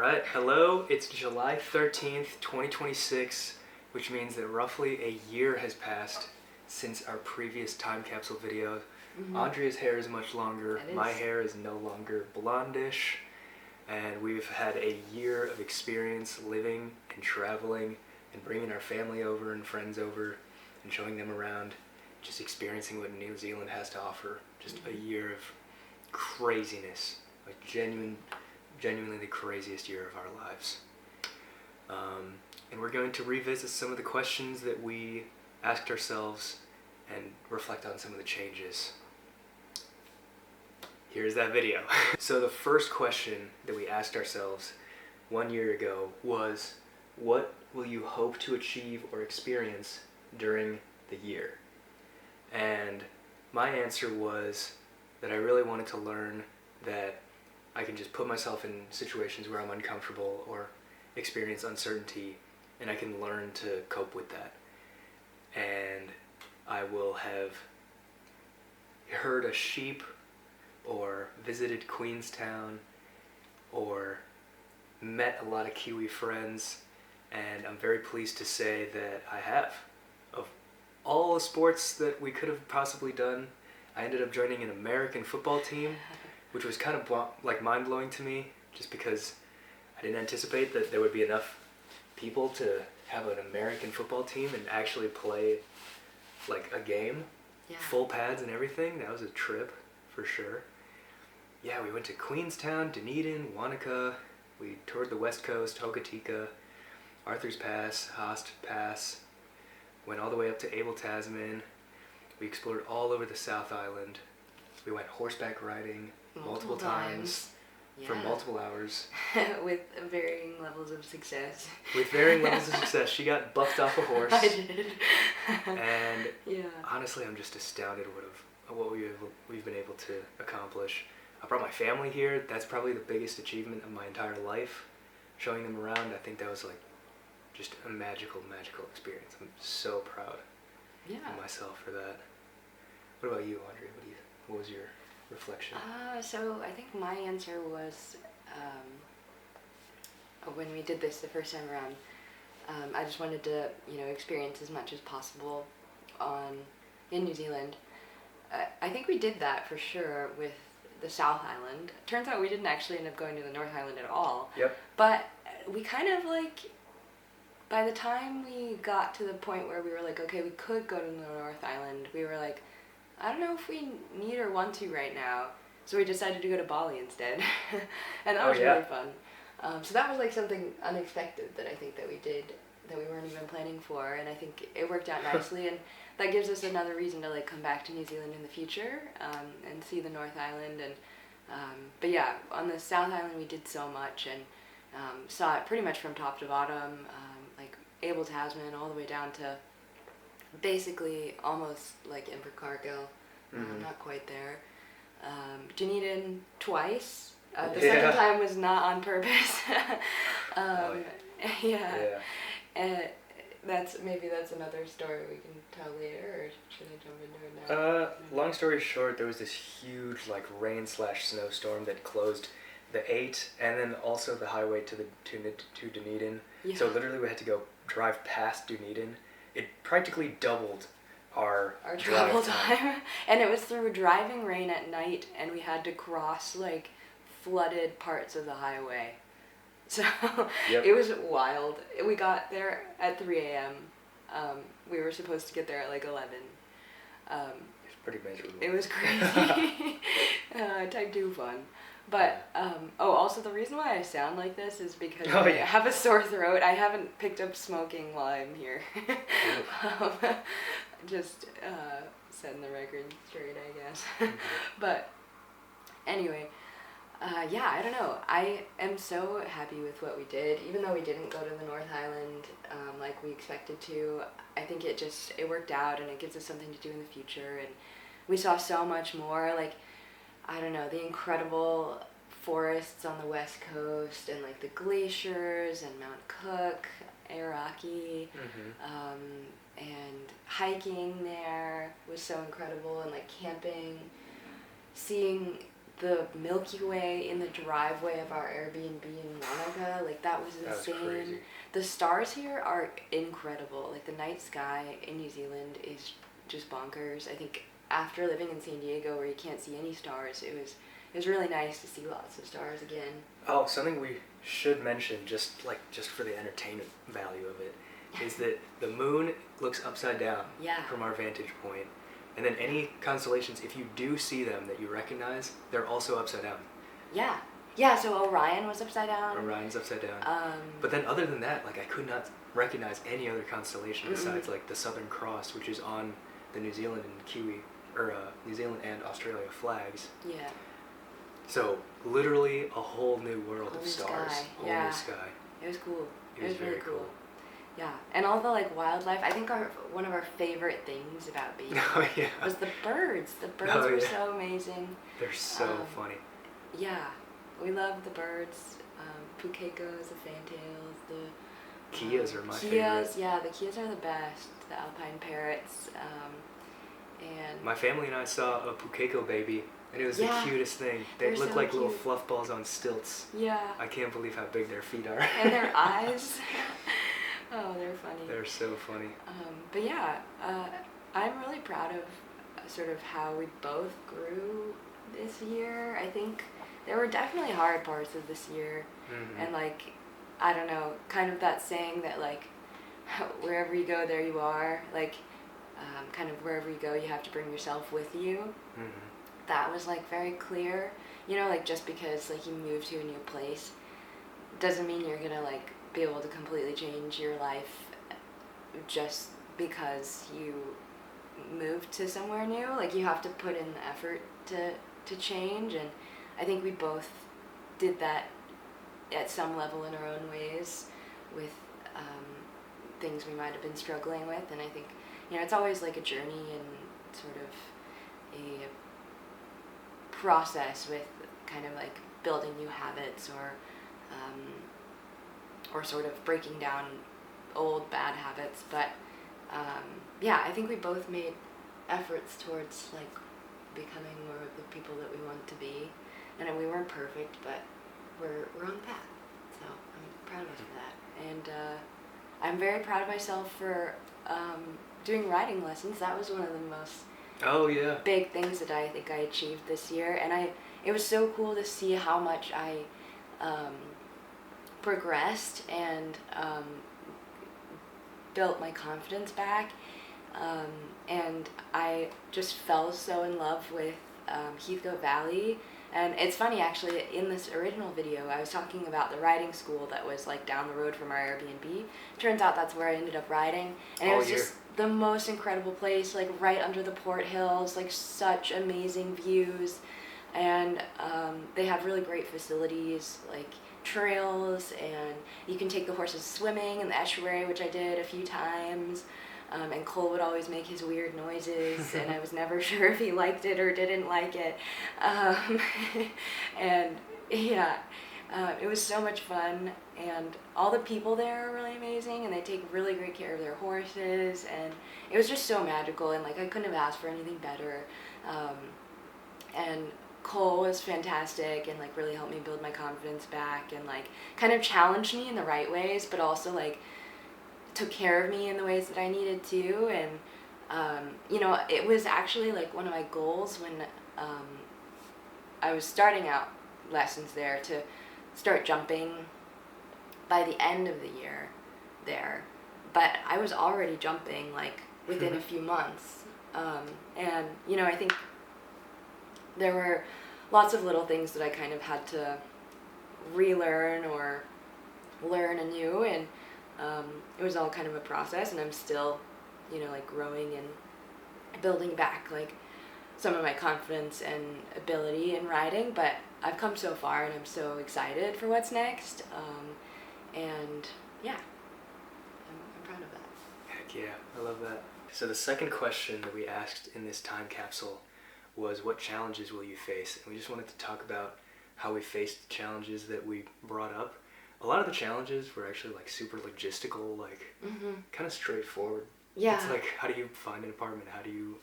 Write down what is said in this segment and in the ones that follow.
Alright, hello, it's July 13th, 2026, which means that roughly a year has passed since our previous time capsule video. Andrea's hair is much longer, my hair is no longer blondish, and we've had a year of experience living and traveling and bringing our family over and friends over and showing them around, just experiencing what New Zealand has to offer. Just a year of craziness, like genuinely the craziest year of our lives. And we're going to revisit some of the questions that we asked ourselves and reflect on some of the changes. Here's that video. So the first question that we asked ourselves 1 year ago was, what will you hope to achieve or experience during the year? And my answer was that I really wanted to learn that I can just put myself in situations where I'm uncomfortable or experience uncertainty, and I can learn to cope with that. And I will have herd a sheep or visited Queenstown or met a lot of Kiwi friends, and I'm very pleased to say that I have. Of all the sports that we could have possibly done, I ended up joining an American football team, which was kind of mind-blowing to me, just because I didn't anticipate that there would be enough people to have an American football team and actually play like a game, full pads and everything. That was a trip for sure. Yeah, we went to Queenstown, Dunedin, Wanaka. We toured the West Coast, Hokitika, Arthur's Pass, Haast Pass. Went all the way up to Abel Tasman. We explored all over the South Island. We went horseback riding multiple times for multiple hours. With varying levels of success. With varying levels of success. She got buffed off a horse. I did. And honestly, I'm just astounded at what we've been able to accomplish. I brought my family here. That's probably the biggest achievement of my entire life. Showing them around, I think that was like just a magical experience. I'm so proud of myself for that. What about you, Andrea? What was your reflection? So I think my answer was, when we did this the first time around, I just wanted to, experience as much as possible in New Zealand. I think we did that for sure with the South Island. Turns out we didn't actually end up going to the North Island at all. Yep. But we kind of by the time we got to the point where we were like, okay, we could go to the North Island, we were like, I don't know if we need or want to right now. So we decided to go to Bali instead. And that was really fun. So that was something unexpected that I think that we did, that we weren't even planning for. And I think it worked out nicely. And that gives us another reason to come back to New Zealand in the future, and see the North Island. And but yeah, on the South Island we did so much, and saw it pretty much from top to bottom, Abel Tasman all the way down to basically almost Invercargill. Not quite there. Dunedin twice. The second time was not on purpose. That's another story we can tell later, or should I jump into it now? Long story short, there was this huge rain/snowstorm that closed the 8 and then also the highway to Dunedin. Yeah. So literally we had to go drive past Dunedin. It practically doubled our travel time. And it was through driving rain at night, and we had to cross flooded parts of the highway. So It was wild. We got there at 3 a.m. We were supposed to get there at 11. It's pretty miserable. It was crazy. Type 2 fun. But, also the reason why I sound like this is because I have a sore throat. I haven't picked up smoking while I'm here. Just setting the record straight, I guess. But anyway, I don't know. I am so happy with what we did. Even though we didn't go to the North Island like we expected to, I think it worked out, and it gives us something to do in the future. And we saw so much more, I don't know, the incredible forests on the west coast, and the glaciers, and Mount Cook, Aoraki, and hiking there was so incredible, and camping, seeing the Milky Way in the driveway of our Airbnb in Wanaka, Like, that was That was insane. crazy. The stars here are incredible. Like, the night sky in New Zealand is just bonkers. I think after living in San Diego, where you can't see any stars, it was really nice to see lots of stars again. Oh, something we should mention, just for the entertainment value of it, is that the moon looks upside down Yeah. from our vantage point. And then any constellations, if you do see them that you recognize, they're also upside down. Yeah. Yeah, so Orion was upside down. Orion's upside down. But then other than that, like, I could not recognize any other constellation besides like the Southern Cross, which is on the New Zealand and Kiwi, or New Zealand and Australia flags. Yeah. So literally a whole new world Whole of new stars. sky. Whole Yeah. new sky. It was cool. It was really very cool. Yeah, and all the like wildlife. I think one of our favorite things about being Oh yeah. was the birds. The birds Oh, were yeah. so amazing. They're so funny. Yeah, we love the birds. Pukekos, the fantails, the Kias are my Kias. favorite. Yeah, the Kias are the best. The alpine parrots. And My family and I saw a Pukeko baby, and it was Yeah. the cutest thing. They They're look so like little cute. fluff balls on stilts. yeah, I can't believe how big their feet are. and their eyes. Oh, they're funny. They're so funny. But yeah, I'm really proud of sort of how we both grew this year. I think there were definitely hard parts of this year, and like, I don't know, kind of that saying that like, wherever you go, there you are. Like, kind of wherever you go, you have to bring yourself with you. That was like very clear. You know, like, just because like you move to a new place doesn't mean you're gonna like be able to completely change your life just because you moved to somewhere new. Like, you have to put in the effort to change, and I think we both did that at some level in our own ways with things we might have been struggling with. And I think, you know, it's always like a journey and sort of a process with kind of like building new habits or sort of breaking down old bad habits. But yeah, I think we both made efforts towards like becoming more of the people that we want to be. And we weren't perfect, but we're on the path. So I'm proud of us for that. And I'm very proud of myself for doing writing lessons. That was one of the most Oh yeah. big things that I think I achieved this year. And it was so cool to see how much I progressed and built my confidence back. And I just fell so in love with Heathcote Valley. And it's funny, actually, in this original video, I was talking about the riding school that was like down the road from our Airbnb. Turns out that's where I ended up riding. And it was just the most incredible place, like right under the Port Hills, like such amazing views. And they have really great facilities, like trails, and you can take the horses swimming in the estuary, which I did a few times. And Cole would always make his weird noises, and I was never sure if he liked it or didn't like it. And yeah, it was so much fun, and all the people there are really amazing, and they take really great care of their horses, and it was just so magical, and like I couldn't have asked for anything better. And Cole was fantastic and like really helped me build my confidence back and like kind of challenged me in the right ways, but also like took care of me in the ways that I needed to. And you know, it was actually like one of my goals when I was starting out lessons there to start jumping by the end of the year there, but I was already jumping like within a few months. And you know, I think there were lots of little things that I kind of had to relearn or learn anew, and it was all kind of a process, and I'm still, you know, like growing and building back like some of my confidence and ability in riding, but I've come so far and I'm so excited for what's next. And yeah, I'm proud of that. Heck yeah, I love that. So the second question that we asked in this time capsule was, what challenges will you face? And we just wanted to talk about how we faced challenges that we brought up. A lot of the challenges were actually like super logistical, like kind of straightforward. Yeah. It's like, how do you find an apartment? How do you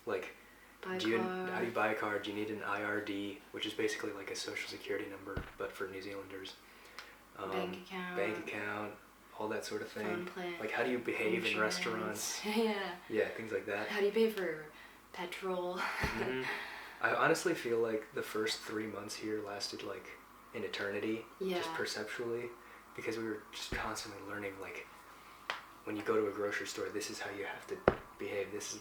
like Buy a how do you buy a car? Do you need an IRD, which is basically like a social security number, but for New Zealanders? Bank all that sort of thing. Phone plan. Like, how do you behave in restaurants? Yeah. Yeah, things like that. How do you pay for petrol? Mm-hmm. I honestly feel like the first 3 months here lasted like an eternity, just perceptually, because we were just constantly learning, like, when you go to a grocery store, this is how you have to behave. This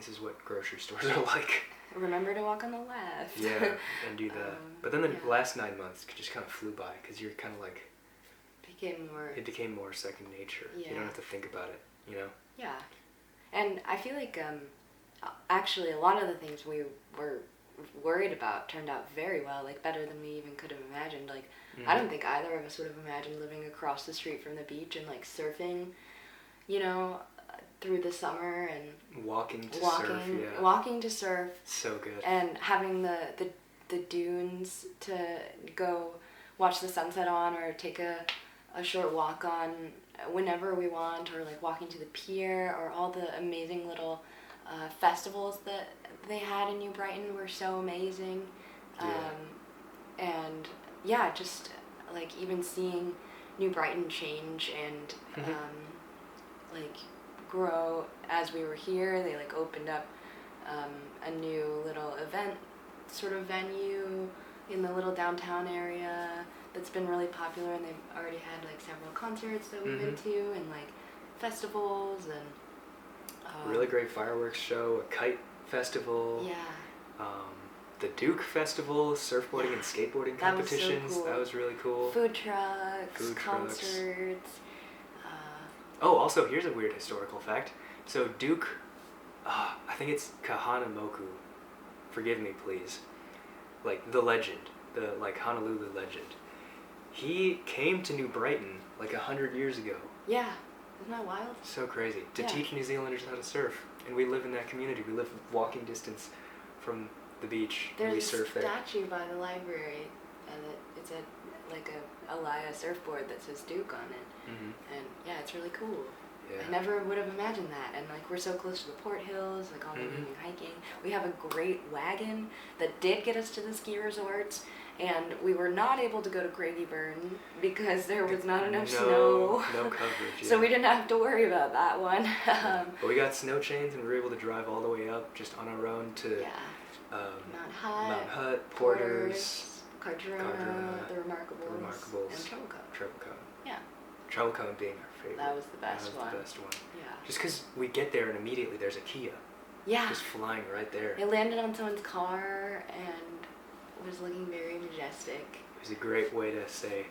is what grocery stores are like. Remember to walk on the left. Yeah, and do that. But then the last 9 months just kind of flew by, because you're kind of like... It became more second nature. Yeah. You don't have to think about it, you know? Yeah. And I feel like, actually, a lot of the things we were worried about turned out very well, like, better than we even could have imagined. Like, I don't think either of us would have imagined living across the street from the beach and, like, surfing, you know, through the summer and... Walking to surf. So good. And having the dunes to go watch the sunset on, or take a short walk on whenever we want, or, like, walking to the pier, or all the amazing little festivals that they had in New Brighton were so amazing. And yeah, just, like, even seeing New Brighton change and like, grow as we were here. They, like, opened up a new little event sort of venue in the little downtown area that's been really popular, and they've already had, like, several concerts that we've been to, and, like, festivals, and really great fireworks show, a kite festival. Yeah. The Duke Festival, surfboarding and skateboarding competitions. Was so cool. That was really cool. Food trucks, concerts. Oh, also, here's a weird historical fact. So Duke, I think it's Kahanamoku. Forgive me, please. Like, the legend, the, like, Honolulu legend. He came to New Brighton like 100 years ago. Yeah, isn't that wild? So crazy. To teach New Zealanders how to surf. And we live in that community. We live walking distance from the beach. And we surf there. There's a statue by the library, and it's like a Elia surfboard that says Duke on it. And yeah, it's really cool. Yeah. I never would have imagined that. And, like, we're so close to the Port Hills, like, all the evening hiking. We have a great wagon that did get us to the ski resorts, and we were not able to go to Craigieburn because there was not enough snow. No coverage. Yeah. So we didn't have to worry about that one. But we got snow chains, and we were able to drive all the way up just on our own to Mount Hutt, Porters, Cardrona, the Remarkables, and Treble Cone. Yeah. Treble Cone being our favorite. That was the best one. The best one. Yeah. Just because we get there and immediately there's a Kia. Yeah. Just flying right there. It landed on someone's car and was looking very majestic. It was a great way to say,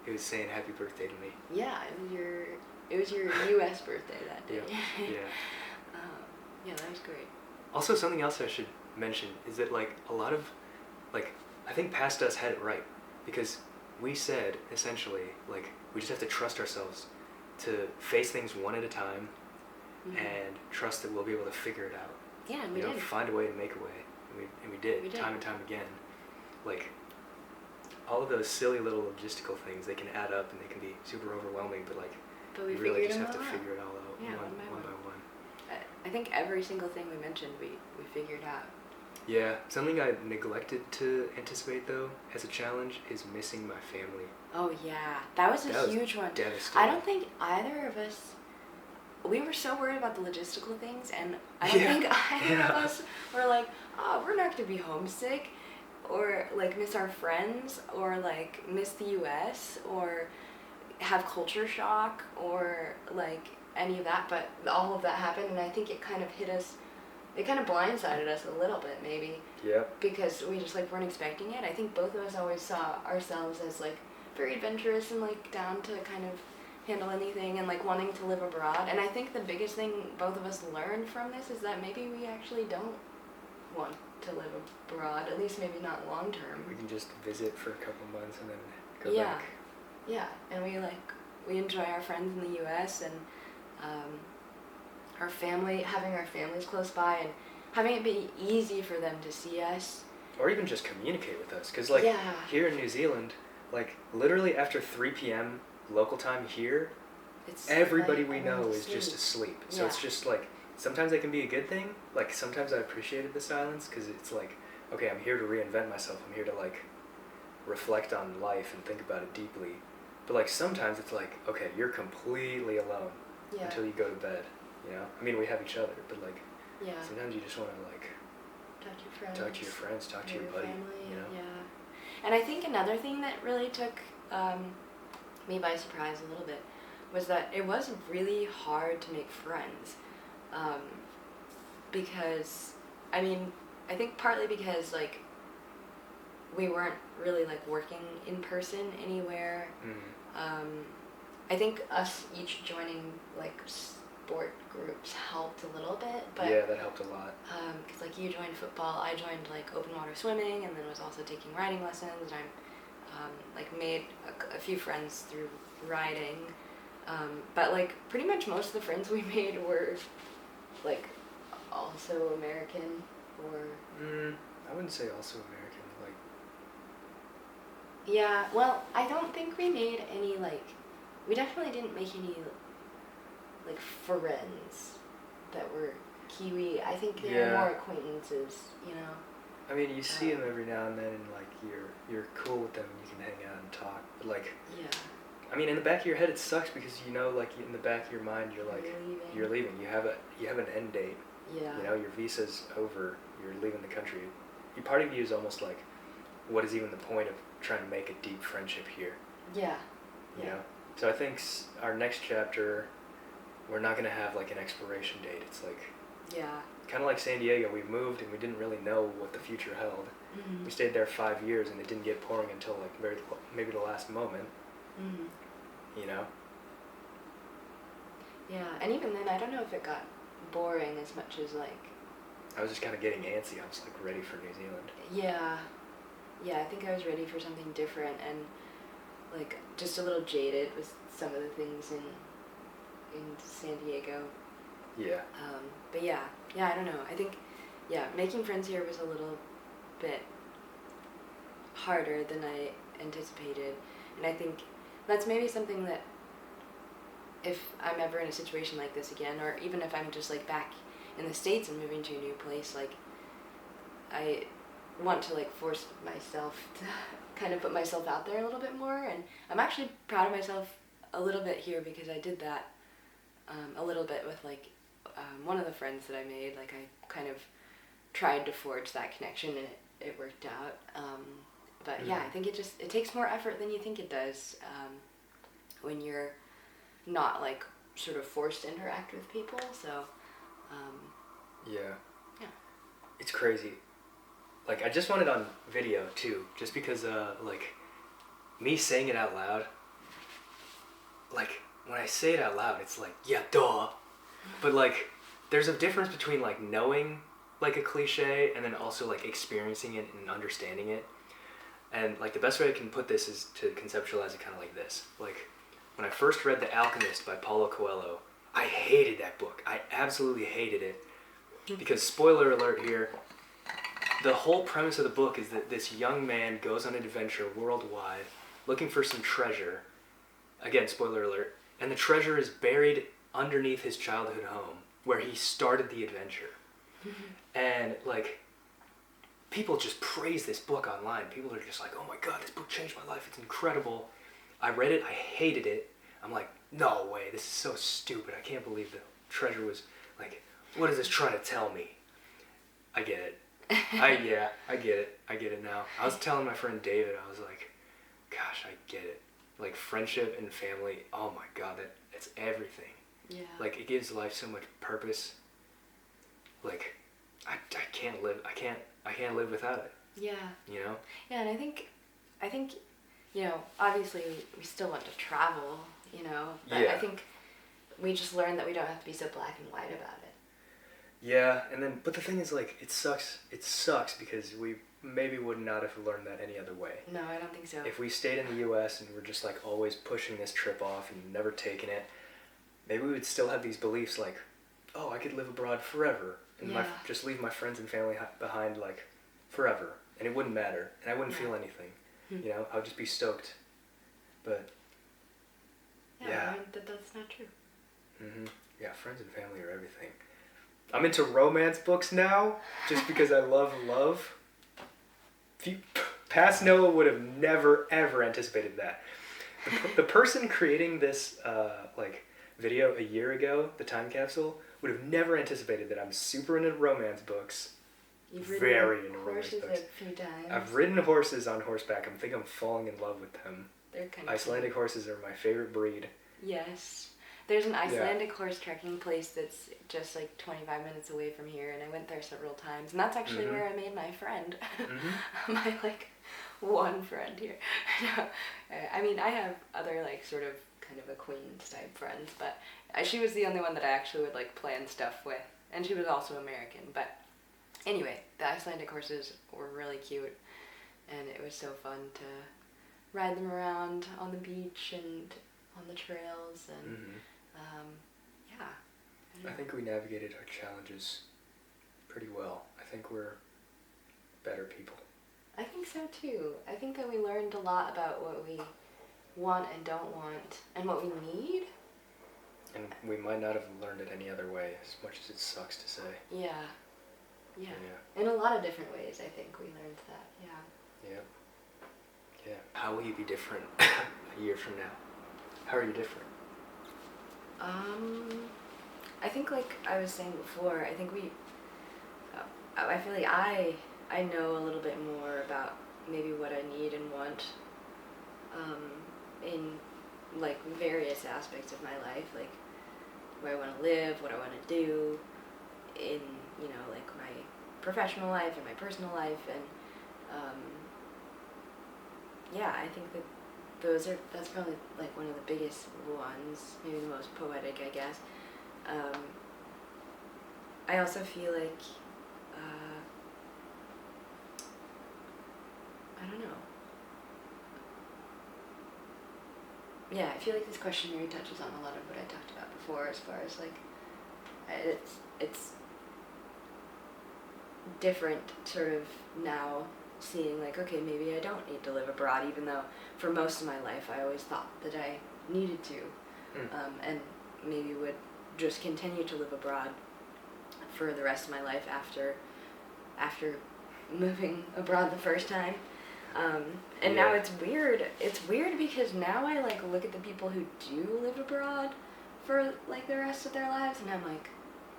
it was saying happy birthday to me. Yeah, it was your U.S. birthday that day. Yeah. Yeah, that was great. Also, something else I should mention is that, like, a lot of, like, I think past us had it right, because we said, essentially, like, we just have to trust ourselves to face things one at a time and trust that we'll be able to figure it out. Yeah, and we did. Find a way to make a way. And we did, time and time again. Like, all of those silly little logistical things, they can add up and they can be super overwhelming, but, like, we really just have to figure it all out one by one. I think every single thing we mentioned, we figured out. Yeah, something I neglected to anticipate, though, as a challenge is missing my family. Oh, yeah. That was a huge one. Devastating. I don't think either of us... We were so worried about the logistical things, and I don't think either of us were like, oh, we're not going to be homesick, or, like, miss our friends, or, like, miss the U.S., or have culture shock, or, like, any of that. But all of that happened, and I think it kind of hit us... It kind of blindsided us a little bit, maybe. Yeah. Because we just, like, weren't expecting it. I think both of us always saw ourselves as, like, very adventurous and, like, down to kind of handle anything and, like, wanting to live abroad. And I think the biggest thing both of us learned from this is that maybe we actually don't want to live abroad, at least maybe not long term. We can just visit for a couple months and then go back. Yeah, and we enjoy our friends in the U.S. and our family, having our families close by and having it be easy for them to see us. Or even just communicate with us. Because, like, here in New Zealand, like, literally after 3 p.m. local time here, everybody we know is just asleep. So it's just, like, sometimes it can be a good thing. Like, sometimes I appreciated the silence because it's like, okay, I'm here to reinvent myself. I'm here to, like, reflect on life and think about it deeply. But like sometimes it's like, okay, you're completely alone Yeah. until you go to bed. You know, I mean, we have each other, but like Yeah. sometimes you just want to like Talk to your friends. talk to your friends, talk to your buddy. Family. You know. Yeah. And I think another thing that really took me by surprise a little bit was that it was really hard to make friends, because I mean, I think partly because like we weren't really like working in person anywhere. I think us each joining like sport groups helped a little bit, but yeah, that helped a lot. because like you joined football, I joined like open water swimming, and then was also taking riding lessons, and I like made a few friends through riding, but like pretty much most of the friends we made were like also American or I wouldn't say also American. Like, yeah, well, I don't think we made any like, we definitely didn't make any like friends that were Kiwi. I think they were more acquaintances, you know. I mean, you see them every now and then, and like you're cool with them, and you can hang out and talk. But like, yeah. I mean, in the back of your head, it sucks because you know, like in the back of your mind, you're like, you're leaving. You have an end date. Yeah. You know, your visa's over. You're leaving the country. Part of you is almost like, what is even the point of trying to make a deep friendship here? Yeah. You know. So I think our next chapter, we're not gonna have like an expiration date. It's like. Yeah. Kind of like San Diego, we moved and we didn't really know what the future held. Mm-hmm. We stayed there 5 years and it didn't get pouring until like maybe the last moment. Mm-hmm. You know? Yeah, and even then, I don't know if it got boring as much as like. I was just kind of getting antsy. I was like ready for New Zealand. Yeah, yeah. I think I was ready for something different and like just a little jaded with some of the things in San Diego. Yeah. But yeah, I don't know. I think, yeah, making friends here was a little bit harder than I anticipated. And I think that's maybe something that if I'm ever in a situation like this again, or even if I'm just like back in the States and moving to a new place, like I want to like force myself to kind of put myself out there a little bit more. And I'm actually proud of myself a little bit here because I did that a little bit with like one of the friends that I made. Like I kind of tried to forge that connection and it worked out. But yeah, I think it takes more effort than you think it does when you're not like sort of forced to interact with people. So yeah. Yeah. It's crazy. Like I just want it on video too, just because like me saying it out loud, like when I say it out loud, it's like, yeah, duh. But like there's a difference between like knowing like a cliche and then also like experiencing it and understanding it. And like the best way I can put this is to conceptualize it kind of like this. Like when I first read The Alchemist by Paulo Coelho, I hated that book. I absolutely hated it. Because spoiler alert here, the whole premise of the book is that this young man goes on an adventure worldwide looking for some treasure. Again, spoiler alert. And the treasure is buried underneath his childhood home where he started the adventure. And like people just praise this book online. People are just like, oh my god, this book changed my life. It's incredible. I read it. I hated it. I'm like, no way. This is so stupid. I can't believe the treasure was like, what is this trying to tell me? I get it. I get it. I get it now. I was telling my friend David, I was like, gosh, I get it. Like friendship and family, oh my god, that's everything. yeah. Like it gives life so much purpose. Like I can't live without it. Yeah. You know? Yeah, and I think, you know, obviously we still want to travel, you know, but Yeah. I think we just learned that we don't have to be so black and white about it. Yeah, but the thing is, like, it sucks because we maybe would not have learned that any other way. No, I don't think so. If we stayed in the U.S. and we're just, like, always pushing this trip off and never taking it, maybe we would still have these beliefs like, oh, I could live abroad forever and just leave my friends and family behind, like, forever. And it wouldn't matter. And I wouldn't feel anything. You know? I would just be stoked. But, yeah. I mean, that's not true. Mm-hmm. Yeah, friends and family are everything. I'm into romance books now, just because I love love. Past Noah would have never, ever anticipated that. The person creating this like video a year ago, the time capsule, would have never anticipated that I'm super into romance books. You've Very ridden into romance horses books. a few times. I've ridden horses on horseback. I think I'm falling in love with them. They're kind of Icelandic horses are my favorite breed. Yes. There's an Icelandic horse trekking place that's just like 25 minutes away from here, and I went there several times. And that's actually where I made my friend. My, like, one friend here. No, I mean, I have other, like, sort of kind of acquaintance-type friends, but she was the only one that I actually would, like, plan stuff with. And she was also American. But anyway, the Icelandic horses were really cute, and it was so fun to ride them around on the beach and on the trails, and yeah. I think we navigated our challenges pretty well. I think we're better people. I think so too. I think that we learned a lot about what we want and don't want, and what we need. And we might not have learned it any other way, as much as it sucks to say. Yeah. In a lot of different ways, I think we learned that. Yeah. How will you be different a year from now? How are you different? I think, like I was saying before, I think I feel like I know a little bit more about maybe what I need and want in, like, various aspects of my life, like where I want to live, what I want to do in, you know, like my professional life and my personal life, and yeah, I think that that's probably like one of the biggest ones, maybe the most poetic, I guess. I also feel like I don't know. Yeah, I feel like this question really touches on a lot of what I talked about before, as far as like it's different sort of now, seeing like, okay, maybe I don't need to live abroad, even though for most of my life I always thought that I needed to, and maybe would just continue to live abroad for the rest of my life after moving abroad the first time. And now it's weird. It's weird because now I like look at the people who do live abroad for like the rest of their lives, and I'm like,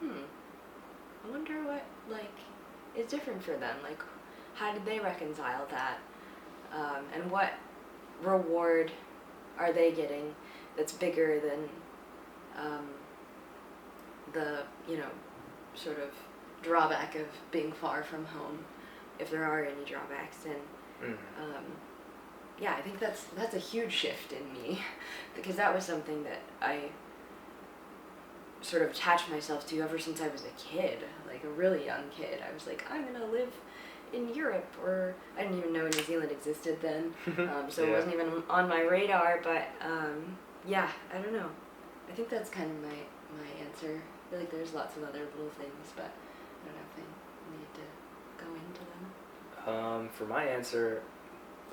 I wonder what like is different for them. Like, how did they reconcile that? And what reward are they getting that's bigger than the, you know, sort of drawback of being far from home, if there are any drawbacks. And yeah, I think that's a huge shift in me, because that was something that I sort of attached myself to ever since I was a kid, like a really young kid. I was like, I'm gonna live in Europe, or I didn't even know New Zealand existed then, so it wasn't even on my radar, but yeah, I don't know. I think that's kind of my answer. I feel like there's lots of other little things, but I don't know if I need to go into them. For my answer,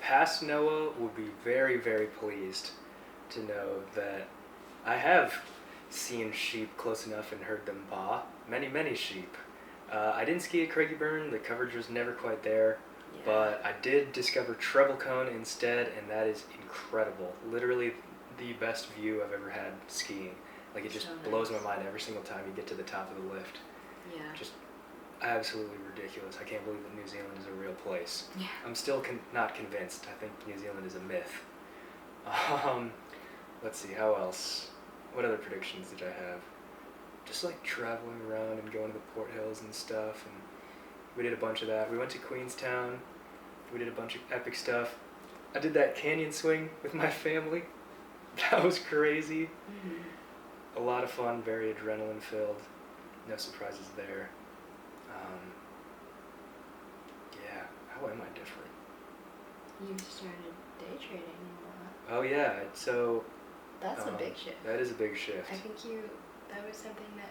past Noah would be very, very pleased to know that I have seen sheep close enough and heard them baa. Many, many sheep. I didn't ski at Craigieburn. The coverage was never quite there. Yeah. But I did discover Treble Cone instead, and that is incredible. Literally the best view I've ever had skiing. Like, it just So blows my nice. mind every single time you get to the top of the lift. Yeah. Just absolutely ridiculous. I can't believe that New Zealand is a real place. Yeah. I'm still not convinced. I think New Zealand is a myth. Let's see, how else? What other predictions did I have? Just like traveling around and going to the Port Hills and stuff, and we did a bunch of that. We went to Queenstown. We did a bunch of epic stuff. I did that canyon swing with my family. That was crazy. A lot of fun, very adrenaline filled. No surprises there. Yeah, how am I different? You started day trading a lot. Oh yeah, so That's a big shift. that is a big shift. I think that was something that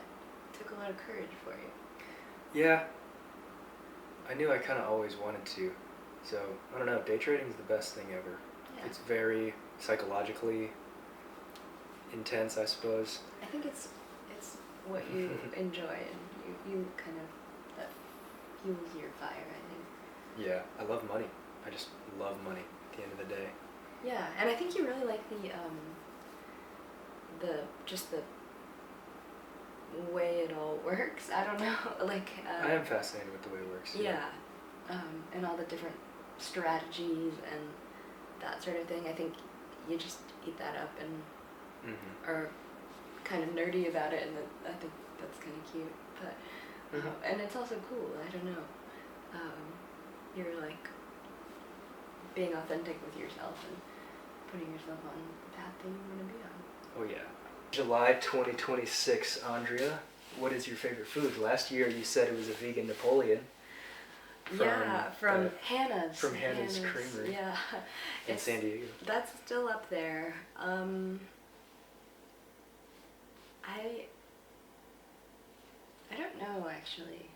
took a lot of courage for you. Yeah, I knew I kind of always wanted to. So, I don't know, day trading is the best thing ever. Yeah. It's very psychologically intense, I suppose. I think it's what you enjoy, and you kind of, that fuels your fire, I think. Yeah, I love money. I just love money at the end of the day. Yeah, and I think you really like just the way it all works. I don't know, like. I am fascinated with the way it works. Yeah, and all the different strategies and that sort of thing. I think you just eat that up and are kind of nerdy about it, and I think that's kind of cute. But and it's also cool. I don't know. You're like being authentic with yourself and putting yourself on the path that you want to be on. Oh yeah. July 2026, Andrea. What is your favorite food? Last year you said it was a vegan Napoleon. From Hannah's. From Hannah's Creamery. Yeah. In San Diego. That's still up there. I don't know actually.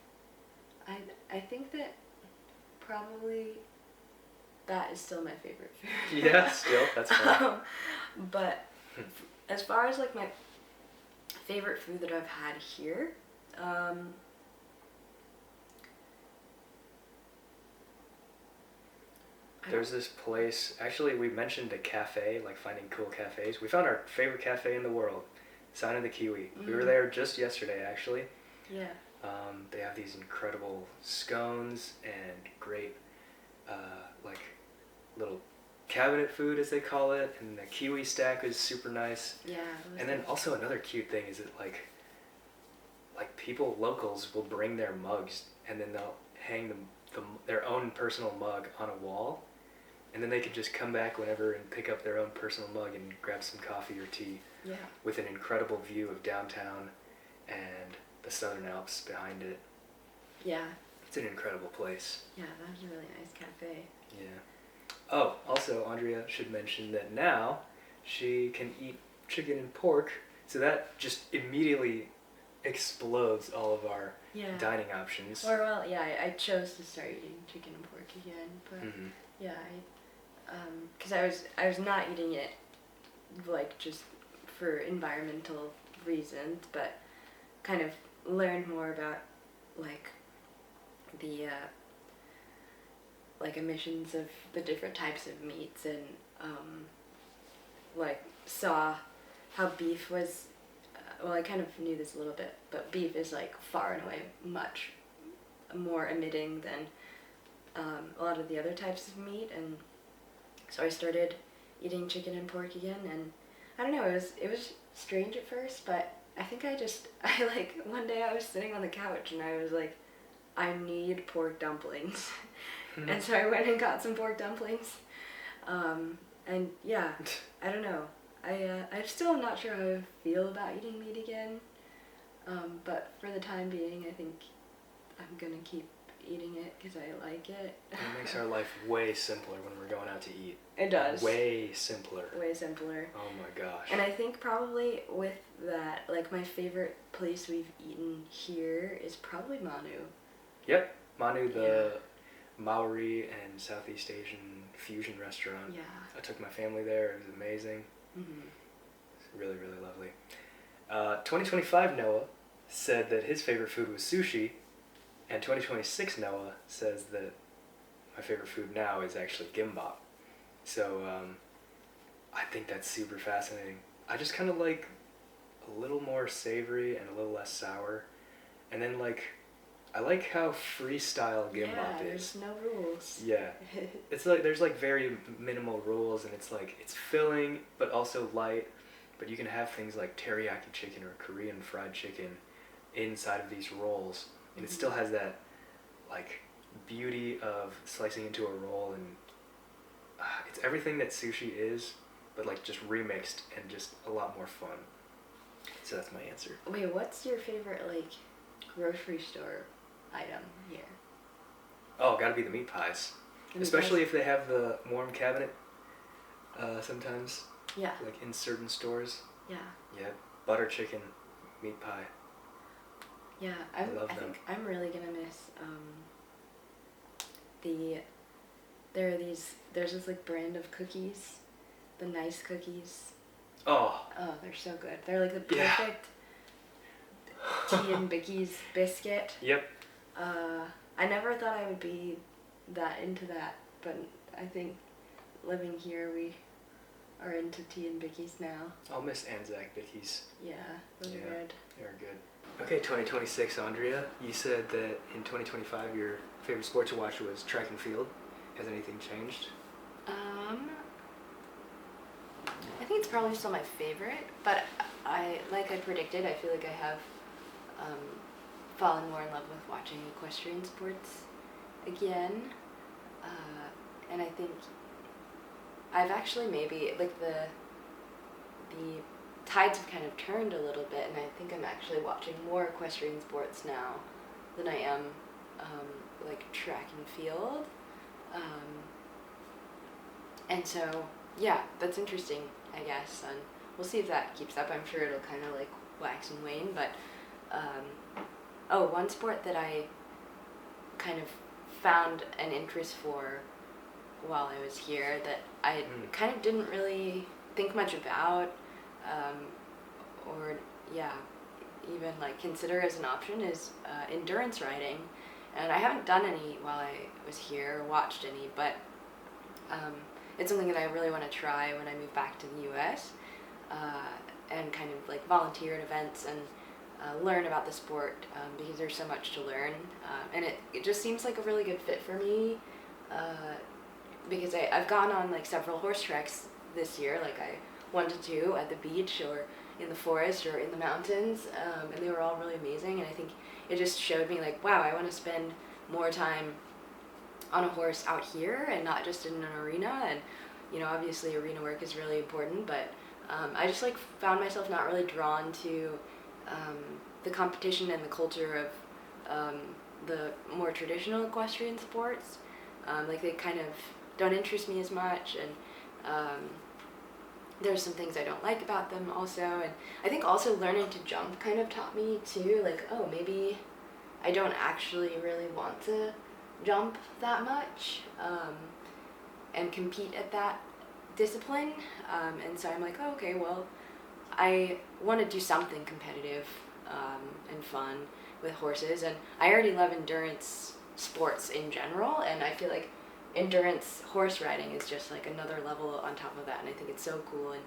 I think that probably that is still my favorite food. Yeah, still, that's fine. But as far as like my favorite food that I've had here, there's this place, actually we mentioned a cafe, like finding cool cafes. We found our favorite cafe in the world, Sign of the Kiwi. We were there just yesterday actually. Yeah. They have these incredible scones and great like little cabinet food as they call it, and the kiwi stack is super nice. Yeah. And then also another cute thing is that like people, locals, will bring their mugs and then they'll hang their own personal mug on a wall, and then they can just come back whenever and pick up their own personal mug and grab some coffee or tea. Yeah. With an incredible view of downtown and the Southern Alps behind it. Yeah. It's an incredible place. Yeah, that's a really nice cafe. Yeah. Oh, also, Andrea should mention that now she can eat chicken and pork, so that just immediately explodes all of our dining options. Or well, yeah, I chose to start eating chicken and pork again, but yeah, because I was not eating it like just for environmental reasons, but kind of learned more about like the like emissions of the different types of meats, and like saw how beef was, well, I kind of knew this a little bit, but beef is like far and away much more emitting than a lot of the other types of meat, and so I started eating chicken and pork again, and I don't know, it was strange at first, but I think I like, one day I was sitting on the couch and I was like, I need pork dumplings. And so I went and got some pork dumplings. And yeah, I don't know. I still am not sure how I feel about eating meat again. But for the time being, I think I'm gonna keep eating it because I like it. It makes our life way simpler when we're going out to eat. It does. Way simpler. Way simpler. Oh my gosh. And I think probably with that, like my favorite place we've eaten here is probably Manu. Yep, Manu, the Maori and Southeast Asian fusion restaurant. Yeah. I took my family there. It was amazing. It's really, really lovely. 2025 Noah said that his favorite food was sushi, and 2026 Noah says that my favorite food now is actually gimbap. So I think that's super fascinating. I just kind of like a little more savory and a little less sour, and then like I like how freestyle gimbap is. There's no rules. Yeah. It's like there's like very minimal rules, and it's like it's filling but also light, but you can have things like teriyaki chicken or Korean fried chicken inside of these rolls, and it still has that like beauty of slicing into a roll, and it's everything that sushi is, but like just remixed and just a lot more fun. So that's my answer. Wait, what's your favorite like grocery store item here? Oh, gotta be the meat pies. Especially if they have the warm cabinet sometimes. Yeah. Like in certain stores. Yeah. Yeah, butter chicken, meat pie. Yeah, I think I'm really gonna miss there's this like brand of cookies, the nice cookies. Oh, they're so good. They're like the perfect tea and Bickies biscuit. Yep. I never thought I would be that into that, but I think living here are into tea and bickies now. I'll miss Anzac Vickies. Yeah, those Yeah. are good. They are good. Okay, 2026, Andrea. You said that in 2025 your favorite sport to watch was track and field. Has anything changed? I think it's probably still my favorite, but like I predicted, I feel like I have fallen more in love with watching equestrian sports again. And I think I've actually maybe, like, the tides have kind of turned a little bit, and I think I'm actually watching more equestrian sports now than I am like track and field. And so, yeah, that's interesting, I guess, and we'll see if that keeps up. I'm sure it'll kind of like wax and wane, but one sport that I kind of found an interest for while I was here that I kind of didn't really think much about, or even like consider as an option is endurance riding. And I haven't done any while I was here or watched any, but it's something that I really want to try when I move back to the US, and kind of like volunteer at events and learn about the sport, because there's so much to learn, and it just seems like a really good fit for me, because I've gone on like several horse treks this year. Like I 1 to 2 at the beach or in the forest or in the mountains, and they were all really amazing, and I think it just showed me like, wow, I want to spend more time on a horse out here and not just in an arena. And obviously arena work is really important, but I just like found myself not really drawn to the competition and the culture of the more traditional equestrian sports. Like they kind of don't interest me as much, and there's some things I don't like about them also. And I think also learning to jump kind of taught me too, like, oh, maybe I don't actually really want to jump that much, and compete at that discipline, and so I'm like, oh, okay, well, I want to do something competitive and fun with horses, and I already love endurance sports in general, and I feel like endurance horse riding is just like another level on top of that, and I think it's so cool, and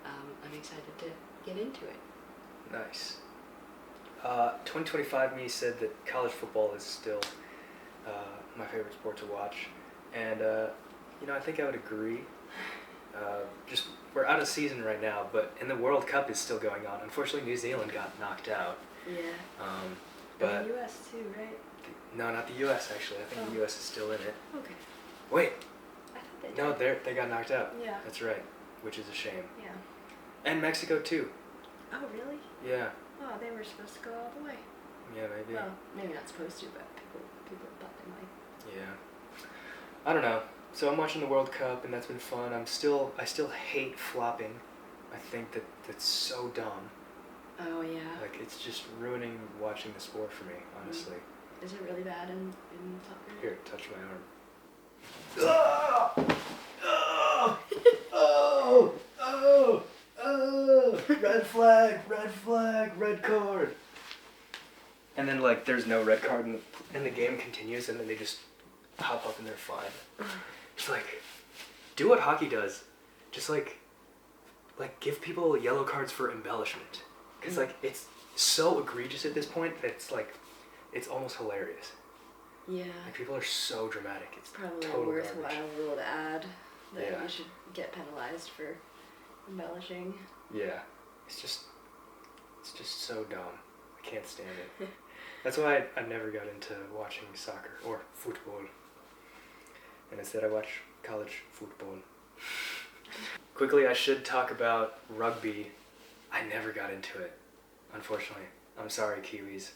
I'm excited to get into it. Nice. 2025 me said that college football is still my favorite sport to watch, and I think I would agree. Just we're out of season right now, but and the World Cup is still going on. Unfortunately, New Zealand got knocked out. Yeah. But the U.S. too, right? No, not the U.S. actually. I think the U.S. is still in it. Okay. Wait. I thought they did. No, they got knocked out. Yeah. That's right, which is a shame. Yeah. And Mexico too. Oh, really? Yeah. Oh, they were supposed to go all the way. Yeah, maybe. Well, maybe not supposed to, but people thought they might. Yeah. I don't know. So I'm watching the World Cup, and that's been fun. I still hate flopping. I think that's so dumb. Oh, yeah. Like, it's just ruining watching the sport for me, honestly. Is it really bad in soccer? Here, touch my arm. Oh! Oh! Oh! Oh! Oh! Red flag! Red flag! Red card! And then, like, there's no red card, and the game continues, and then they just hop up and they're fine. It's like, do what hockey does. Just, like give people yellow cards for embellishment. Because, like, it's so egregious at this point that it's, like, it's almost hilarious. Yeah. Like, people are so dramatic. It's probably total a worthwhile garbage. rule to add that Yeah. you should get penalized for embellishing. Yeah. It's just so dumb. I can't stand it. That's why I never got into watching soccer or football. And instead I watch college football. Quickly, I should talk about rugby. I never got into it, unfortunately. I'm sorry, Kiwis.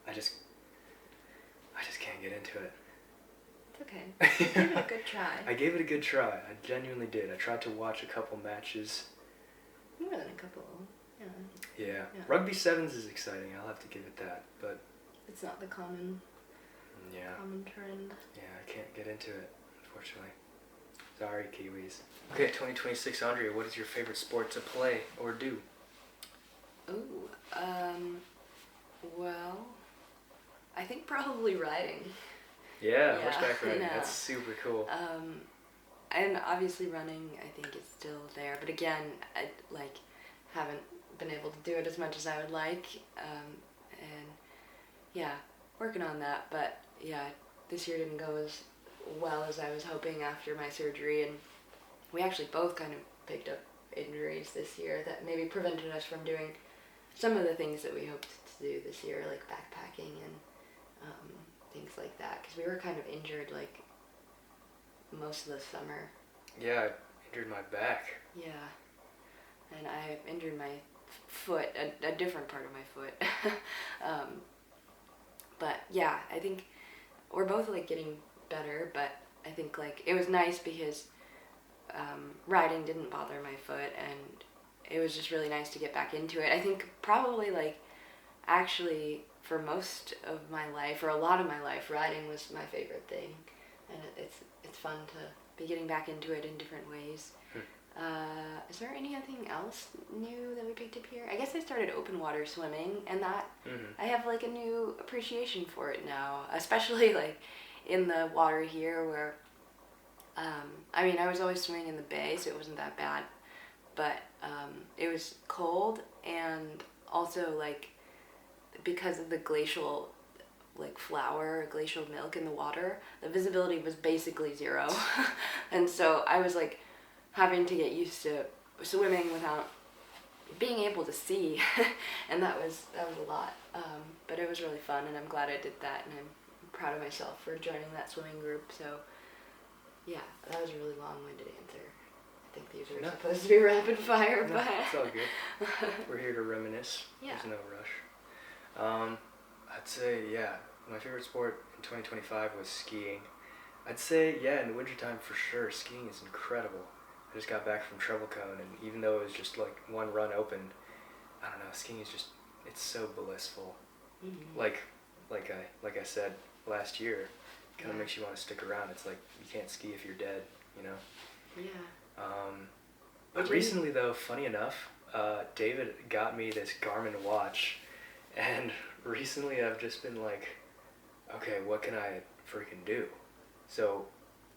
I just can't get into it. It's okay. Give it a good try. I gave it a good try. I genuinely did. I tried to watch a couple matches. More than a couple. Yeah. Yeah. Rugby sevens is exciting. I'll have to give it that. But it's not the common trend. Yeah, I can't get into it, unfortunately. Sorry, Kiwis. Okay, 2026, Andrea, what is your favorite sport to play or do? Ooh, well, I think probably riding. Yeah, horseback riding. no. That's super cool. and obviously running, I think, is still there. But again, I haven't been able to do it as much as I would like. And yeah, working on that. But yeah, this year didn't go as well as I was hoping after my surgery, and we actually both kind of picked up injuries this year that maybe prevented us from doing some of the things that we hoped to do this year, like backpacking and things like that, because we were kind of injured like most of the summer. Yeah, I injured my back. Yeah, and I injured my foot, a different part of my foot. But yeah, I think we're both like getting better, but I think like it was nice because riding didn't bother my foot, and it was just really nice to get back into it. I think probably like actually for most of my life, or a lot of my life, riding was my favorite thing, and it's fun to be getting back into it in different ways. Is there anything else new that we picked up here? I guess I started open water swimming, and that I have like a new appreciation for it now, especially like in the water here where I mean, I was always swimming in the bay, so it wasn't that bad, but it was cold, and also like because of the glacial like glacial milk in the water, the visibility was basically zero. And so I was like having to get used to swimming without being able to see. And that was a lot. But it was really fun, and I'm glad I did that, and I'm proud of myself for joining that swimming group. So yeah, that was a really long-winded answer. I think these are supposed to be rapid fire, but it's all good. We're here to reminisce. Yeah. There's no rush. I'd say, yeah, my favorite sport in 2025 was skiing. I'd say, yeah, in the wintertime for sure, skiing is incredible. I just got back from Treble Cone, and even though it was just like one run open, I don't know, skiing is just, it's so blissful. Mm-hmm. Like I said last year, kind of makes you want to stick around. It's like you can't ski if you're dead, you know? Yeah. But recently though, funny enough, David got me this Garmin watch, and recently I've just been like, okay, what can I freaking do? So,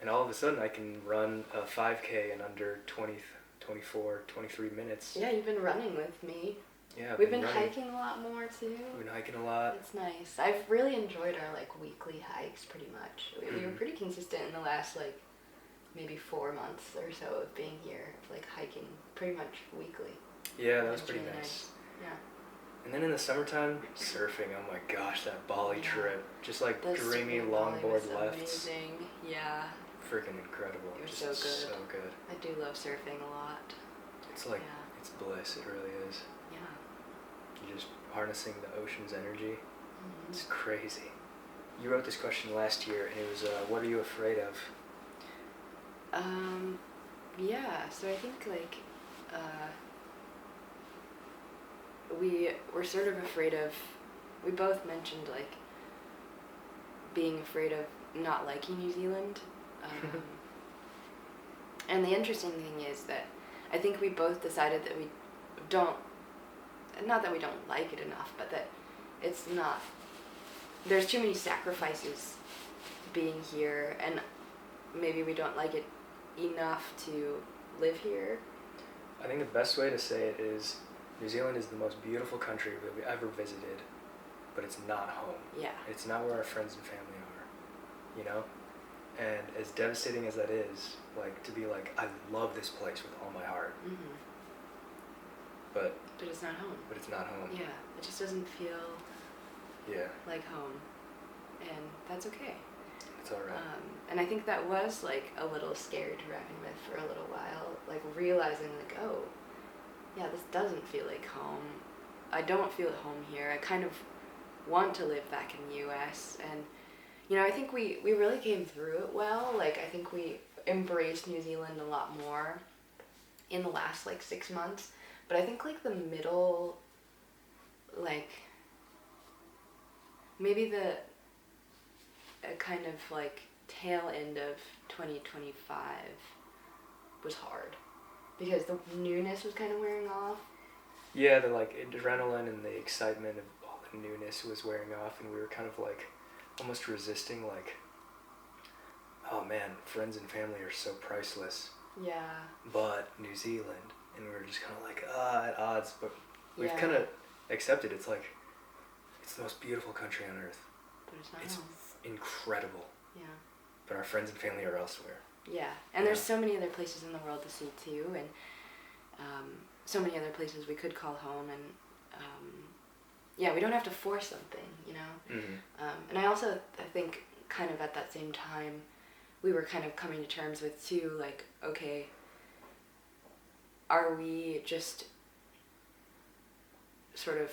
and all of a sudden I can run a 5K in under 24, 23 minutes. Yeah, you've been running with me. Yeah, we've been hiking a lot more too. We've been hiking a lot. It's nice. I've really enjoyed our like weekly hikes pretty much. We were pretty consistent in the last like maybe 4 months or so of being here, like hiking pretty much weekly. Yeah, that was pretty really nice. Yeah. And then in the summertime, surfing. Oh my gosh, that Bali trip. Just like The dreamy surfing Bali longboard was lefts. amazing. Yeah. Freaking incredible. It was just so good. So good. I do love surfing a lot. It's like, it's bliss. It really is. Yeah. You're just harnessing the ocean's energy. Mm-hmm. It's crazy. You wrote this question last year, and it was, what are you afraid of? Yeah, so I think like we were sort of afraid of, we both mentioned like being afraid of not liking New Zealand. And the interesting thing is that I think we both decided that we don't, not that we don't like it enough, but that it's not, there's too many sacrifices being here, and maybe we don't like it enough to live here. I think the best way to say it is New Zealand is the most beautiful country that we ever visited, but it's not home. Yeah. It's not where our friends and family are, you know? And as devastating as that is, like, to be like, I love this place with all my heart. Mm-hmm. But it's not home. But it's not home. Yeah, it just doesn't feel like home, and that's okay. It's all right. And I think that was like a little scary to reckon with for a little while, like realizing like, oh, yeah, this doesn't feel like home. I don't feel at home here. I kind of want to live back in the U.S. And, you know, I think we really came through it well. Like, I think we embraced New Zealand a lot more in the last like 6 months. But I think like the middle, like maybe the kind of like tail end of 2025 was hard because the newness was kind of wearing off. Yeah, the like adrenaline and the excitement of all the newness was wearing off, and we were kind of like almost resisting like, oh man, friends and family are so priceless. Yeah. But New Zealand, and we were just kind of like, at odds, but we've Yeah. kind of accepted it's like, it's the most beautiful country on earth. But it's not It's home. incredible. Yeah. But our friends and family are elsewhere. Yeah, and there's so many other places in the world to see too, and so many other places we could call home, and yeah, we don't have to force something, you know. Mm-hmm. And I think kind of at that same time, we were kind of coming to terms with too, like, okay, are we just sort of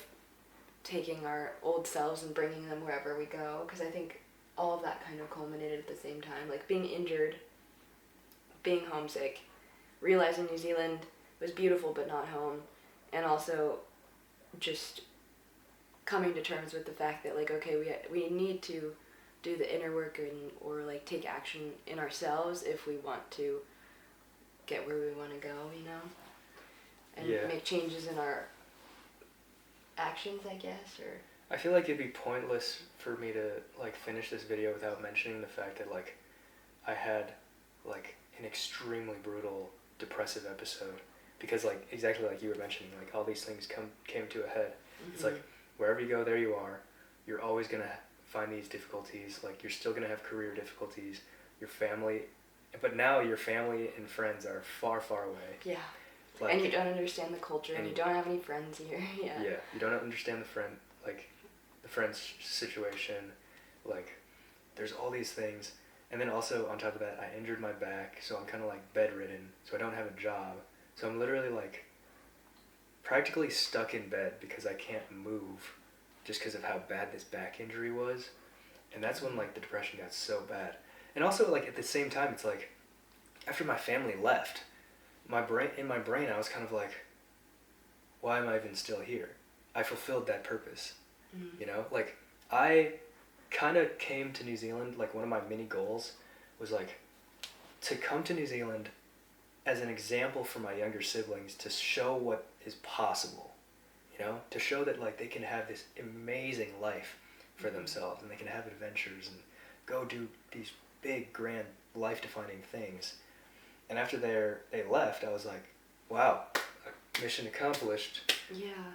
taking our old selves and bringing them wherever we go? Because I think all of that kind of culminated at the same time, like being injured, being homesick, realizing New Zealand was beautiful but not home, and also just coming to terms with the fact that, like, okay, we need to do the inner work or like take action in ourselves if we want to get where we want to go, you know, and make changes in our actions, I guess. Or I feel like it'd be pointless for me to like finish this video without mentioning the fact that like I had like an extremely brutal depressive episode, because like exactly like you were mentioning, like all these things came to a head. Mm-hmm. It's like wherever you go, there you are. You're always gonna find these difficulties. Like you're still gonna have career difficulties. Your family, but now your family and friends are far, far away. Yeah. Like, and you don't understand the culture, and you don't have any friends here. Yeah. Yeah, you don't understand the friend's situation. Like, there's all these things, and then also on top of that, I injured my back, so I'm kind of like bedridden, so I don't have a job. So I'm literally like practically stuck in bed because I can't move, just because of how bad this back injury was. And that's when like the depression got so bad. And also like at the same time, it's like after my family left, in my brain I was kind of like, why am I even still here? I fulfilled that purpose. Mm-hmm. You know, like I kind of came to New Zealand, like one of my mini goals was like to come to New Zealand as an example for my younger siblings, to show what is possible, you know, to show that like they can have this amazing life for mm-hmm. themselves, and they can have adventures and go do these big, grand, life-defining things. And after they left, I was like, wow, mission accomplished. Yeah.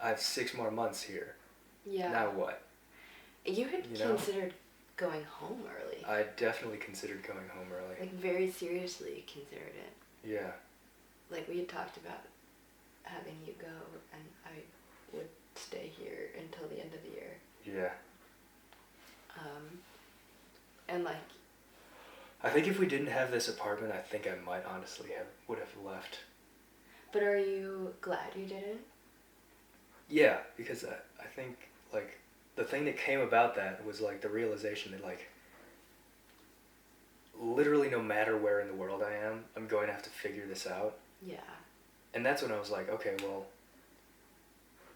I have 6 more months here. Yeah. Now what? You had considered going home early. I definitely considered going home early. Like very seriously considered it. Yeah. Like we had talked about having you go, and I would stay here until the end of the year. Yeah. And like, I think if we didn't have this apartment, I think I might honestly would have left. But are you glad you didn't? Yeah, because I think like the thing that came about that was like the realization that like literally no matter where in the world I am, I'm going to have to figure this out. Yeah. And that's when I was like, okay, well,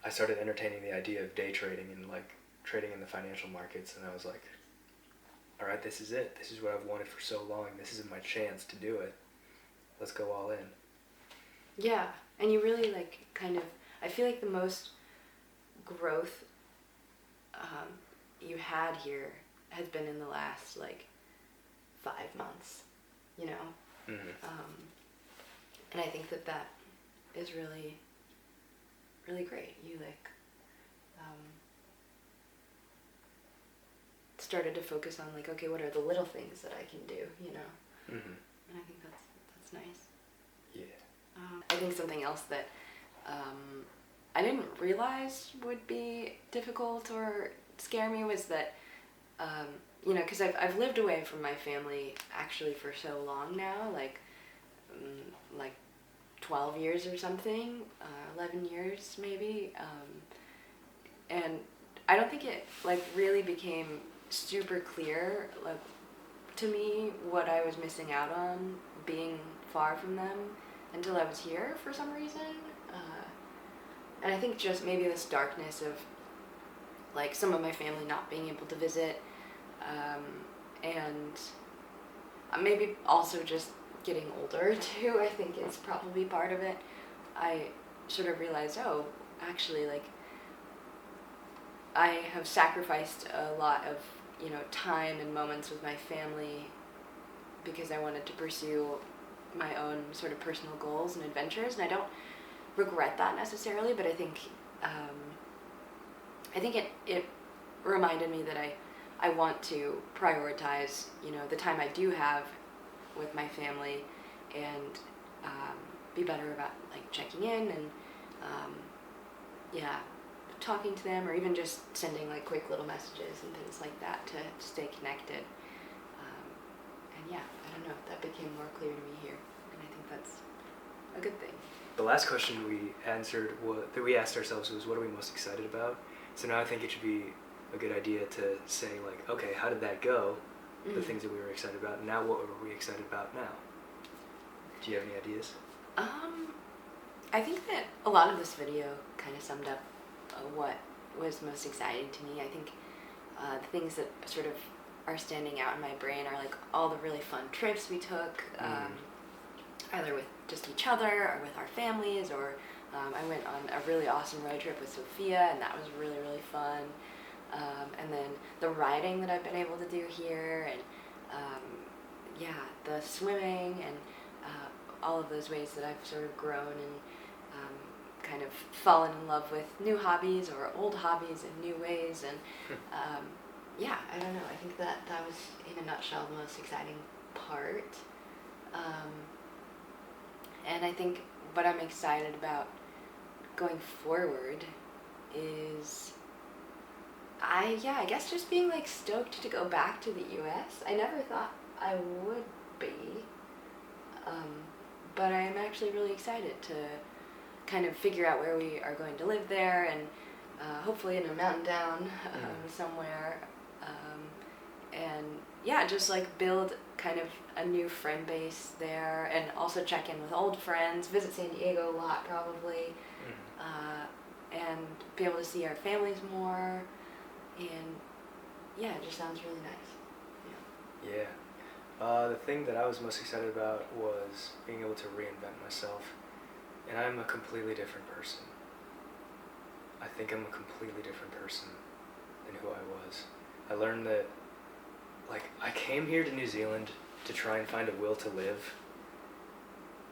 I started entertaining the idea of day trading and like trading in the financial markets, and I was like, all right, this is it. This is what I've wanted for so long. This is my chance to do it. Let's go all in. Yeah. And you really like kind of, I feel like the most growth you had here has been in the last like 5 months, you know? Mm-hmm. And I think that is really, really great. You like started to focus on like, okay, what are the little things that I can do, you know? Mm-hmm. And I think that's nice. Yeah. I think something else that I didn't realize would be difficult or scare me was that, you know, because I've lived away from my family actually for so long now, like 12 years or something, 11 years maybe, and I don't think it like really became super clear like to me what I was missing out on being far from them until I was here for some reason. And I think just maybe this darkness of like some of my family not being able to visit, and maybe also just getting older too, I think is probably part of it. I sort of realized, oh, actually, like, I have sacrificed a lot of, you know, time and moments with my family because I wanted to pursue my own sort of personal goals and adventures, and I don't regret that necessarily, but I think it reminded me that I want to prioritize, the time I do have with my family, and be better about like checking in and yeah, talking to them, or even just sending like quick little messages and things like that to stay connected. And yeah, I don't know, that became more clear to me here, and I think that's a good thing. The last question that we asked ourselves was, what are we most excited about? So now I think it should be a good idea to say, like, okay, how did that go? The things that we were excited about, and now what are we excited about now? Do you have any ideas? I think that a lot of this video kind of summed up what was most exciting to me. I think the things that sort of are standing out in my brain are like all the really fun trips we took, either with just each other or with our families, or I went on a really awesome road trip with Sophia, and that was really, really fun. And then the riding that I've been able to do here, and yeah, the swimming, and all of those ways that I've sort of grown and kind of fallen in love with new hobbies or old hobbies in new ways. And yeah, I don't know, I think that was, in a nutshell, the most exciting part. And I think what I'm excited about going forward is, I guess just being like stoked to go back to the US. I never thought I would be, but I am actually really excited to kind of figure out where we are going to live there, and hopefully in a mountain town somewhere, and yeah, just like build kind of a new friend base there, and also check in with old friends, visit San Diego a lot probably, and be able to see our families more. And yeah, it just sounds really nice. Yeah. The thing that I was most excited about was being able to reinvent myself. And I'm a completely different person. I think I'm a completely different person than who I was. I learned that, like, I came here to New Zealand to try and find a will to live,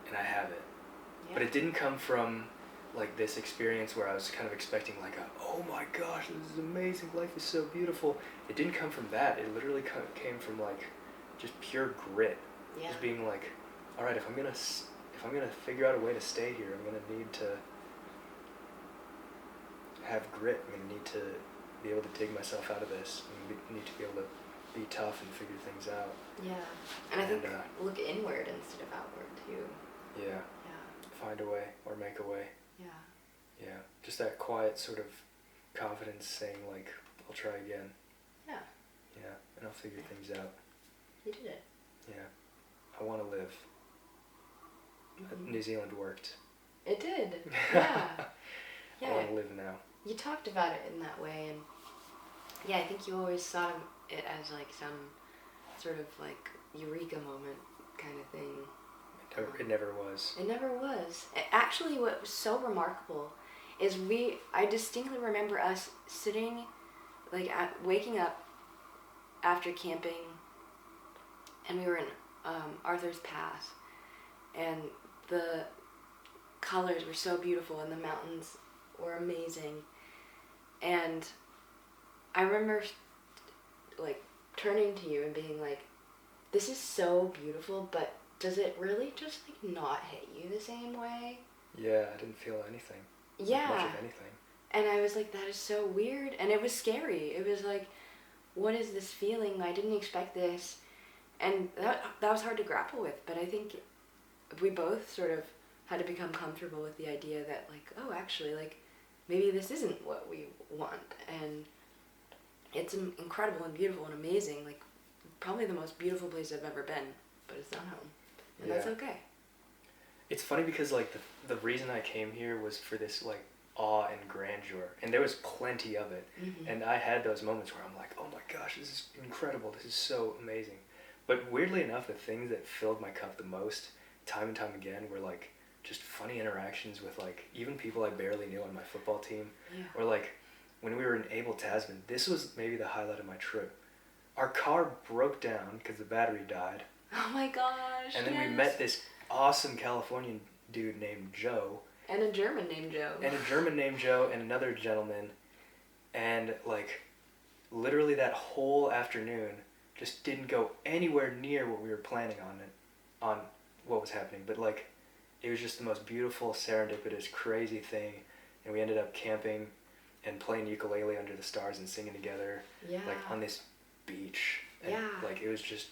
and I have it. Yeah. But it didn't come from like this experience where I was kind of expecting like oh my gosh, this is amazing, life is so beautiful. It didn't come from that. It literally came from like just pure grit. Yeah. Just being like, all right, if I'm gonna figure out a way to stay here, I'm gonna need to have grit. I'm gonna need to be able to dig myself out of this. I need to be able to be tough and figure things out. Yeah, and I think look inward instead of outward too. Yeah. Find a way or make a way. Yeah, just that quiet sort of confidence saying like, I'll try again. Yeah, and I'll figure things out. You did it. Yeah, I want to live. New Zealand worked. It did. Yeah. I want to live now. You talked about it in that way, and yeah, I think you always saw it as like some sort of like eureka moment kind of thing. It never was. It never was. Actually, what was so remarkable is I distinctly remember us sitting, like, waking up after camping, and we were in Arthur's Pass, and the colors were so beautiful, and the mountains were amazing, and I remember, like, turning to you and being like, this is so beautiful, but does it really just, like, not hit you the same way? Yeah, I didn't feel anything. Yeah. Much of anything. And I was like, that is so weird. And it was scary. It was like, what is this feeling? I didn't expect this. And that was hard to grapple with. But I think we both sort of had to become comfortable with the idea that, like, oh, actually, like, maybe this isn't what we want. And it's incredible and beautiful and amazing. Like, probably the most beautiful place I've ever been. But it's not home. And that's okay. It's funny because, like, the reason I came here was for this, like, awe and grandeur. And there was plenty of it. Mm-hmm. And I had those moments where I'm like, oh my gosh, this is incredible. This is so amazing. But weirdly enough, the things that filled my cup the most, time and time again, were, like, just funny interactions with, like, even people I barely knew on my football team. Yeah. Or, like, when we were in Abel Tasman, this was maybe the highlight of my trip. Our car broke down because the battery died. Oh my gosh. And then we met this awesome Californian dude named Joe. And a German named Joe. And another gentleman. And like literally that whole afternoon just didn't go anywhere near what we were planning on what was happening. But like it was just the most beautiful, serendipitous, crazy thing. And we ended up camping and playing ukulele under the stars and singing together. Yeah. Like on this beach. And Yeah. like it was just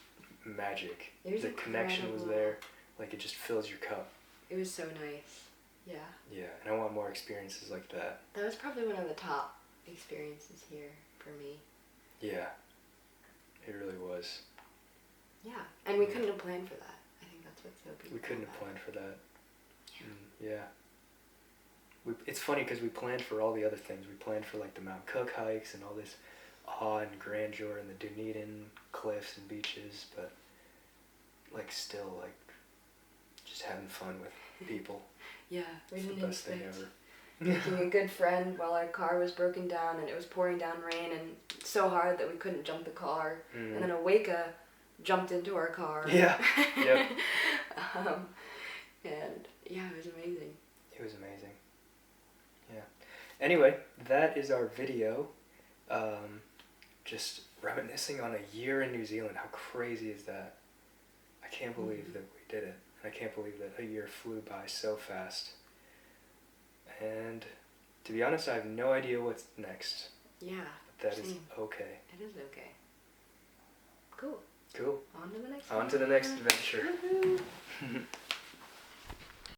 magic. It was the connection was there. Like it just fills your cup. It was so nice. Yeah. Yeah, and I want more experiences like that. That was probably one of the top experiences here for me. Yeah. It really was. Yeah. And we couldn't have planned for that. I think that's what's so beautiful. We couldn't have about planned for that. Yeah. Yeah. It's funny because we planned for all the other things. We planned for like the Mount Cook hikes and all this awe and grandeur and the Dunedin cliffs and beaches, but like still like just having fun with people. Yeah, we It's didn't the best thing expect ever. making a good friend while our car was broken down and it was pouring down rain and so hard that we couldn't jump the car. Mm. And then Aweka jumped into our car. Yeah. Yep. And yeah, it was amazing. It was amazing. Yeah. Anyway, that is our video. Just reminiscing on a year in New Zealand. How crazy is that? I can't believe that we did it. And I can't believe that a year flew by so fast. And to be honest, I have no idea what's next. Yeah. But that is same. okay. It is okay. Cool. Cool. On to the next On to the next adventure. Woohoo.